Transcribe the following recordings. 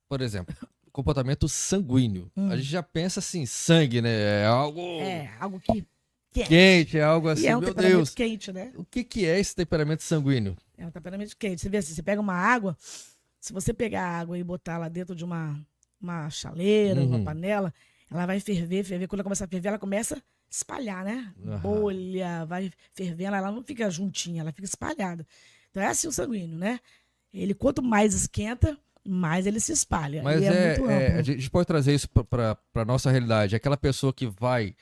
por exemplo, comportamento sanguíneo. A Hum. gente já pensa assim, sangue, né? É algo Algo que quente. quente, é algo E assim, é um meu temperamento Deus. quente, né? O que que é esse temperamento sanguíneo? É um temperamento quente. Você vê assim, você pega uma água, se você pegar a água e botar lá dentro de uma chaleira, uma Uhum. panela, ela vai ferver, ferver. Quando ela começa a ferver, ela começa a espalhar, né? Aham. Bolha, vai fervendo, ela não fica juntinha, ela fica espalhada. Então é assim o sanguíneo, né? Ele, quanto mais esquenta, mais ele se espalha. E Mas é muito a amplo. gente pode trazer isso para nossa realidade. Aquela pessoa que vai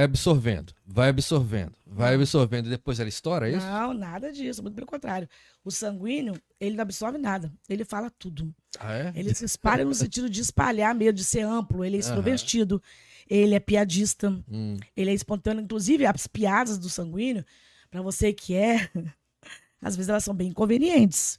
absorvendo, vai absorvendo, vai Não, absorvendo e depois ela estoura, é isso? não, nada disso. Muito pelo contrário. O sanguíneo, ele não absorve nada. Ele fala tudo. Ah, é? Ele se espalha no sentido de espalhar mesmo, de ser amplo. Ele é Aham. extrovertido, ele é piadista, Hum. ele é espontâneo. Inclusive, as piadas do sanguíneo, para você que é, às vezes elas são bem inconvenientes,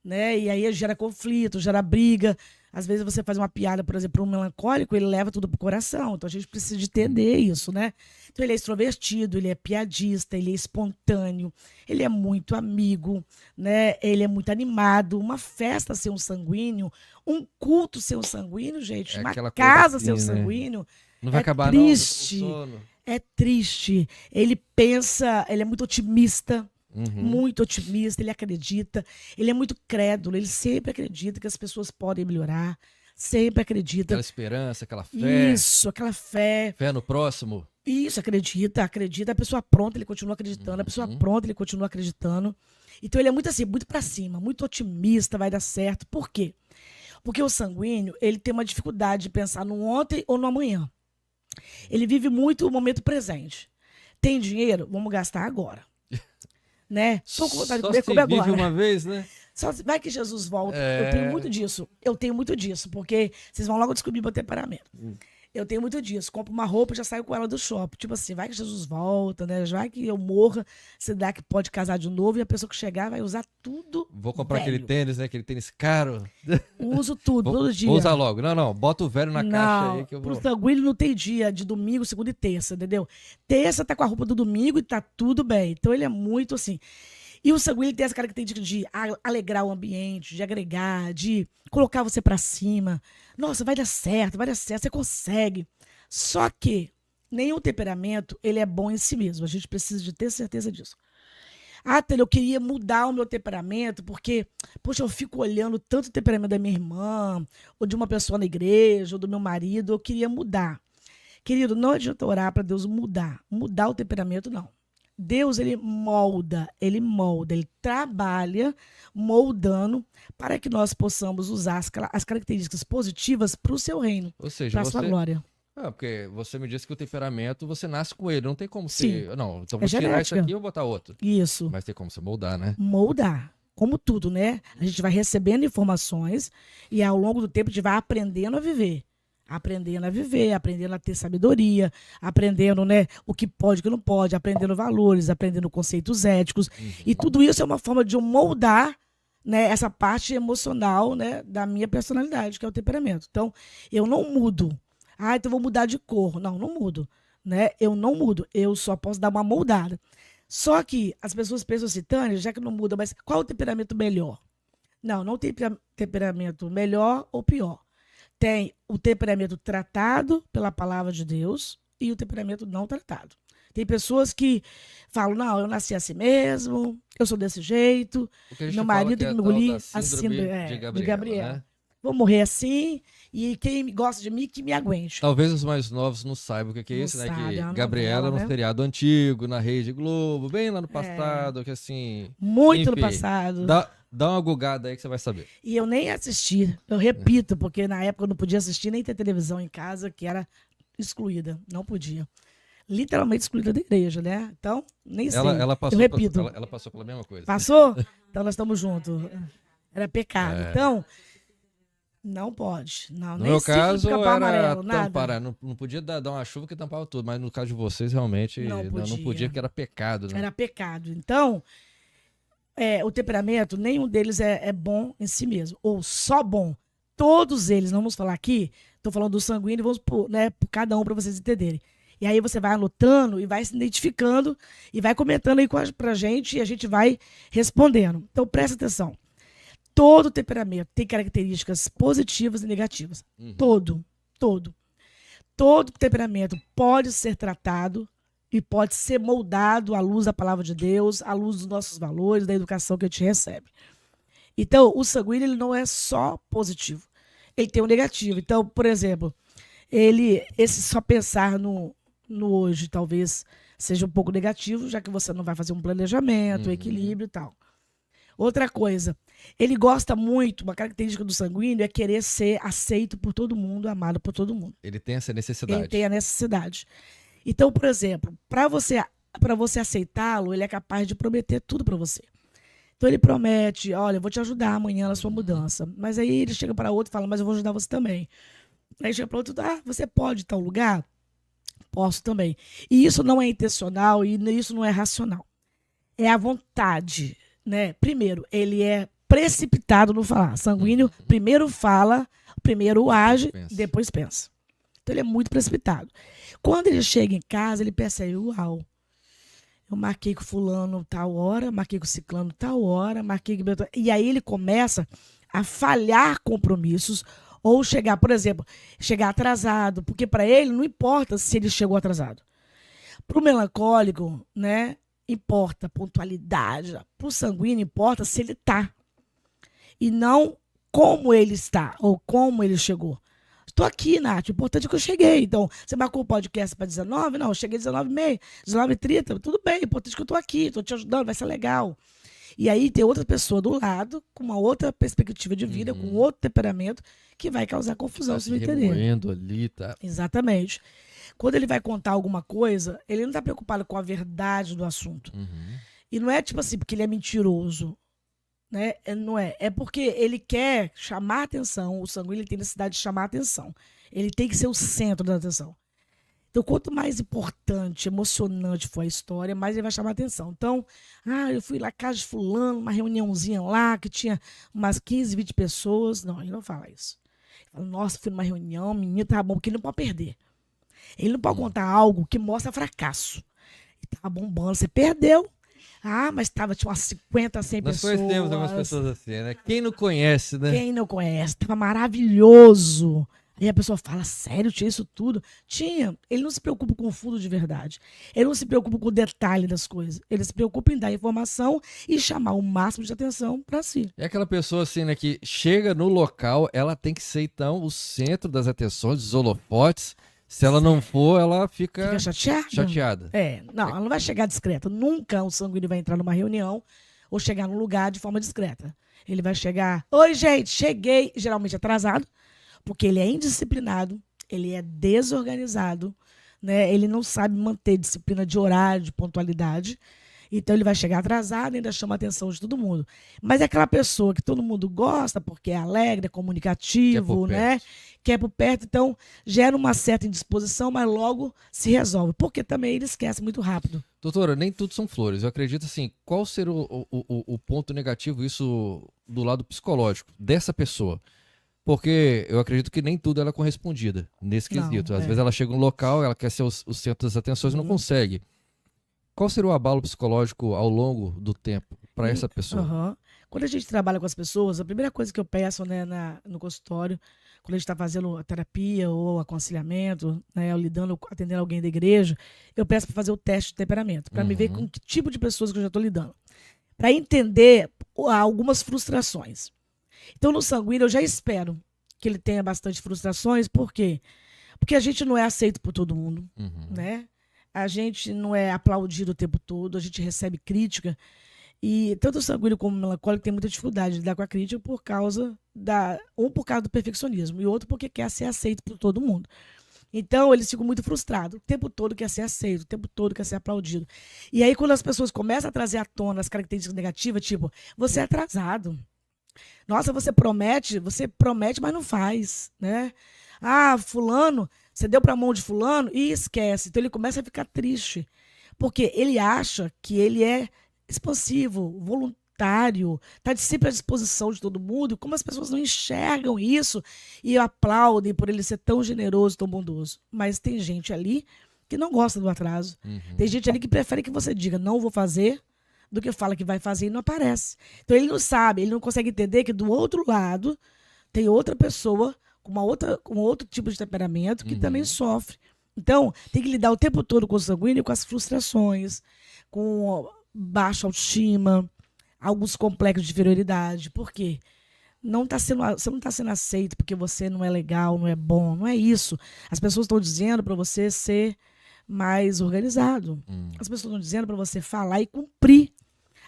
né? E aí gera conflito, gera briga. Às vezes você faz uma piada, por exemplo, para um melancólico, ele leva tudo pro coração. Então a gente precisa de entender isso, né? Então ele é extrovertido, ele é piadista, ele é espontâneo, ele é muito amigo, né? Ele é muito animado. Uma festa ser um sanguíneo, um culto ser um sanguíneo, gente, É uma aquela coisa casa ser um assim, né? sanguíneo, Não vai é acabar não, tô com triste. sono. É triste. Ele pensa, ele é Uhum. muito otimista, ele acredita, ele é muito crédulo, ele sempre acredita que as pessoas podem melhorar, sempre acredita. Aquela esperança, aquela fé, Isso, aquela fé. fé no próximo. Isso, acredita. A pessoa pronta, ele continua acreditando. A pessoa Uhum. pronta, ele continua acreditando. Então ele é muito assim, muito pra cima, muito otimista, vai dar certo. Por quê? Porque o sanguíneo, ele tem uma dificuldade de pensar no ontem ou no amanhã. Ele vive muito o momento presente. Tem dinheiro? Vamos gastar agora, né? Tô com vontade de Só comer, se come vive agora. uma vez, né? Só vai que Jesus volta. Eu tenho muito É. disso. Eu tenho muito disso, porque vocês vão logo descobrir meu temperamento. Eu tenho muito disso. Compro uma roupa e já saio com ela do shopping. Tipo assim, vai que Jesus volta, né? Vai que eu morra, se dá que pode casar de novo e a pessoa que chegar vai usar tudo Vou comprar aquele velho. tênis, né? Aquele tênis caro. Uso tudo, todo Vou usar dia. logo. Não, não. Bota o velho na caixa aí Não, que eu pro vou. sanguíneo não tem dia de domingo, segunda e terça, entendeu? Terça tá com a roupa do domingo e tá tudo bem. Então ele é muito assim. E o sanguíneo tem essa característica de alegrar o ambiente, de agregar, de colocar você pra cima. Nossa, vai dar certo, você consegue. Só que nenhum temperamento ele é bom em si mesmo. A gente precisa de ter certeza disso. Ah, Tânia, eu queria mudar o meu temperamento porque, poxa, eu fico olhando tanto o temperamento da minha irmã, ou de uma pessoa na igreja, ou do meu marido, eu queria mudar. Querido, não adianta orar para Deus mudar o temperamento, não. Deus, ele trabalha moldando para que nós possamos usar as características positivas para o seu reino, Ou seja, para a sua você. glória. Ah, porque você me disse que o temperamento você nasce com ele. Não tem como Sim, você. Não, então é vou tirar isso genética. aqui e vou botar outro. Isso. Mas tem como você moldar, né? Moldar. Como tudo, né? A gente vai recebendo informações e ao longo do tempo a gente vai aprendendo a viver. Aprendendo a viver, aprendendo a ter sabedoria, aprendendo, né, o que pode e o que não pode, aprendendo valores, aprendendo conceitos éticos. E Uhum. tudo isso é uma forma de eu moldar, né, essa parte emocional, né, da minha personalidade, que é o temperamento. Então, eu não mudo. Ah, então eu vou mudar de cor. Não, não mudo. Né? Eu não mudo. Eu só posso dar uma moldada. Só que as pessoas pensam assim, Tânia, já que não muda, mas qual o temperamento melhor? Não, não tem temperamento melhor ou pior. Tem o temperamento tratado pela palavra de Deus e o temperamento não tratado. Tem pessoas que falam, não, eu nasci assim mesmo, eu sou desse jeito, O que a meu gente fala marido que tem é que a me tal da engolir assim síndrome de de Gabriela, Gabriela. né? Vou morrer assim, e quem gosta de mim, que me aguente. Talvez os mais novos não saibam o que que é Não isso, né? sabe, é Que uma Gabriela novela, no né? seriado antigo, na Rede Globo, bem lá no É, passado, que assim. muito no Enfim, passado. dá uma gugada aí que você vai saber. E eu nem assisti, eu repito, porque na época eu não podia assistir nem ter televisão em casa, que era excluída, não podia. Literalmente excluída da igreja, né? Então, nem sei. Ela Eu passou, repito, ela passou pela mesma coisa. passou? Então nós estamos juntos. Era pecado. É. Então, não pode. Não, No nem meu ciclo de caso, pica-pau era amarelo, nada. tampar, não, não podia dar uma chuva que tampava tudo, mas no caso de vocês, realmente, Não não podia, podia. porque era pecado, né? Era pecado. Então, o temperamento, nenhum deles é bom em si mesmo, ou só bom. Todos eles, não vamos falar aqui, estou falando do sanguíneo, vamos por, né, por cada um para vocês entenderem. E aí você vai anotando e vai se identificando e vai comentando aí pra gente e a gente vai respondendo. Então presta atenção. Todo temperamento tem características positivas e negativas. Todo. Todo temperamento pode ser tratado e pode ser moldado à luz da palavra de Deus, à luz dos nossos valores, da educação que a gente recebe. Então, o sanguíneo ele não é só positivo, ele tem um negativo. Então, por exemplo, esse só pensar no hoje talvez seja um pouco negativo, já que você não vai fazer um planejamento, equilíbrio e tal. Outra coisa, ele gosta muito, uma característica do sanguíneo é querer ser aceito por todo mundo, amado por todo mundo. Ele tem essa necessidade. Ele tem a necessidade. Então, por exemplo, para você aceitá-lo, ele é capaz de prometer tudo para você. Então ele promete, olha, eu vou te ajudar amanhã na sua mudança. Mas aí ele chega para outro e fala, mas eu vou ajudar você também. Aí chega para outro, você pode ir em tal lugar? Posso também. E isso não é intencional e isso não é racional. É a vontade, né? Primeiro, ele é precipitado no falar. Sanguíneo primeiro fala, primeiro age, depois pensa. Então ele é muito precipitado. Quando ele chega em casa, ele percebe, uau, eu marquei com fulano tal hora, marquei com ciclano tal hora, marquei com... E aí ele começa a falhar compromissos ou chegar, por exemplo, chegar atrasado, porque para ele não importa se ele chegou atrasado. Para o melancólico, né, importa pontualidade. Para o sanguíneo importa se ele está. E não como ele está ou como ele chegou. Estou aqui, Nath. O importante é que eu cheguei. Então, você marcou o podcast para 19? Não, eu cheguei 19h30, 19h30. Tudo bem, o importante é que eu estou aqui, estou te ajudando, vai ser legal. E aí tem outra pessoa do lado, com uma outra perspectiva de vida, com outro temperamento, que vai causar confusão, se não entender. Ali, tá? Exatamente. Quando ele vai contar alguma coisa, ele não está preocupado com a verdade do assunto. E não é tipo assim, porque ele é mentiroso. Né? Não é. É porque ele quer chamar a atenção. O sanguíneo ele tem necessidade de chamar a atenção. Ele tem que ser o centro da atenção. Então, quanto mais importante, emocionante for a história, mais ele vai chamar a atenção. Então, eu fui lá na casa de fulano, uma reuniãozinha lá, que tinha umas 15, 20 pessoas. Não, ele não fala isso. Ele fala, nossa, fui numa reunião, menino, tava bom, porque ele não pode perder. Ele não pode contar algo que mostra fracasso. Ele tava bombando, você perdeu. Mas tinha umas 50, 100 pessoas. Nós conhecemos algumas pessoas assim, né? Quem não conhece, né? Quem não conhece, tava maravilhoso. Aí a pessoa fala, sério, tinha isso tudo? Tinha. Ele não se preocupa com o fundo de verdade. Ele não se preocupa com o detalhe das coisas. Ele se preocupa em dar informação e chamar o máximo de atenção para si. É aquela pessoa assim, né, que chega no local, ela tem que ser, então, o centro das atenções, dos holofotes. Se ela não for, ela fica chateada. Não, ela não vai chegar discreta. Nunca o sanguíneo vai entrar numa reunião ou chegar num lugar de forma discreta. Ele vai chegar, oi gente, cheguei, geralmente atrasado, porque ele é indisciplinado, ele é desorganizado, né? Ele não sabe manter disciplina de horário, de pontualidade. Então ele vai chegar atrasado e ainda chama a atenção de todo mundo. Mas é aquela pessoa que todo mundo gosta, porque é alegre, é comunicativo, né? Quer por perto, então gera uma certa indisposição, mas logo se resolve. Porque também ele esquece muito rápido. Doutora, nem tudo são flores. Eu acredito assim, qual seria o ponto negativo, isso do lado psicológico, dessa pessoa? Porque eu acredito que nem tudo ela é correspondida nesse quesito. Às vezes ela chega no local, ela quer ser o centro das atenções e não consegue. Qual seria o abalo psicológico ao longo do tempo para essa pessoa? Quando a gente trabalha com as pessoas, a primeira coisa que eu peço, né, no consultório, quando a gente está fazendo a terapia ou aconselhamento, né, atendendo alguém da igreja, eu peço para fazer o teste de temperamento, para me ver com que tipo de pessoas que eu já estou lidando. Para entender algumas frustrações. Então, no sanguíneo, eu já espero que ele tenha bastante frustrações. Por quê? Porque a gente não é aceito por todo mundo, né? A gente não é aplaudido o tempo todo, a gente recebe crítica. E tanto o sanguíneo como o melancólico tem muita dificuldade de lidar com a crítica por causa do perfeccionismo e outro porque quer ser aceito por todo mundo. Então, eles ficam muito frustrados. O tempo todo quer ser aceito, o tempo todo quer ser aplaudido. E aí, quando as pessoas começam a trazer à tona as características negativas, tipo, você é atrasado. Nossa, você promete, mas não faz, né? Fulano, você deu para a mão de fulano e esquece. Então ele começa a ficar triste, porque ele acha que ele é expansivo, voluntário, está sempre à disposição de todo mundo. Como as pessoas não enxergam isso e aplaudem por ele ser tão generoso, tão bondoso. Mas tem gente ali que não gosta do atraso. Tem gente ali que prefere que você diga, não vou fazer, do que fala que vai fazer e não aparece. Então ele não sabe, ele não consegue entender que do outro lado tem outra pessoa com outro tipo de temperamento que também sofre. Então, tem que lidar o tempo todo com o sanguíneo, com as frustrações, com baixa autoestima, alguns complexos de inferioridade. Por quê? Você não está sendo aceito porque você não é legal, não é bom, não é isso. As pessoas estão dizendo para você ser mais organizado. As pessoas estão dizendo para você falar e cumprir.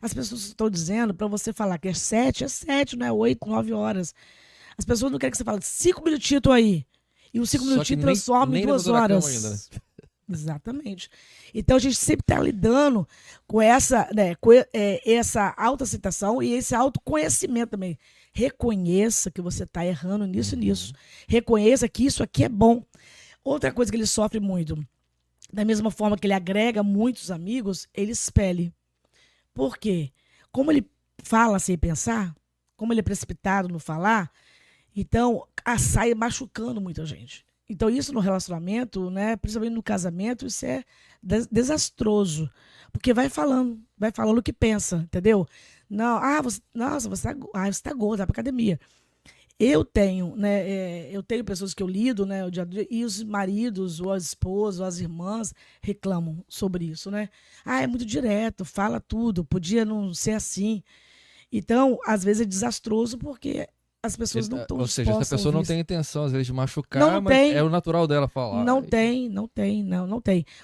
As pessoas estão dizendo para você falar que é 7, não é 8, 9 horas. As pessoas não querem que você fale 5 minutinhos, tô aí. E os 5 minutinhos transforma em 2 horas. Ainda, né? Exatamente. Então a gente sempre está lidando com essa, né, essa autoaceitação e esse autoconhecimento também. Reconheça que você está errando nisso e nisso. Reconheça que isso aqui é bom. Outra coisa que ele sofre muito, da mesma forma que ele agrega muitos amigos, ele espelha. Por quê? Como ele fala sem pensar, como ele é precipitado no falar, então sai machucando muita gente. Então isso no relacionamento, né, principalmente no casamento, isso é desastroso. Porque vai falando o que pensa, entendeu? Não, você tá gorda, vai pra academia. Eu tenho, né, eu tenho pessoas que eu lido, né, e os maridos, ou as esposas, ou as irmãs reclamam sobre isso, né? É muito direto, fala tudo, podia não ser assim. Então, às vezes é desastroso porque as pessoas não estão dispostas. Ou seja, essa pessoa não tem intenção, às vezes, de machucar, não mas tem, é o natural dela falar. Não tem.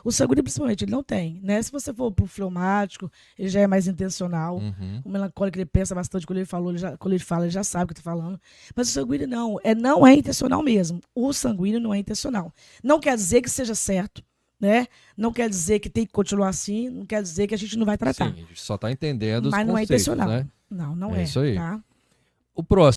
O sanguíneo, principalmente, ele não tem, né? Se você for pro fleumático, ele já é mais intencional. O melancólico, ele pensa bastante quando ele fala, ele já sabe o que tá falando. Mas o sanguíneo não é intencional mesmo. O sanguíneo não é intencional. Não quer dizer que seja certo, né? Não quer dizer que tem que continuar assim, não quer dizer que a gente não vai tratar. Sim, a gente só tá entendendo os mas conceitos, não é intencional. né? Não É isso aí. Tá? O próximo.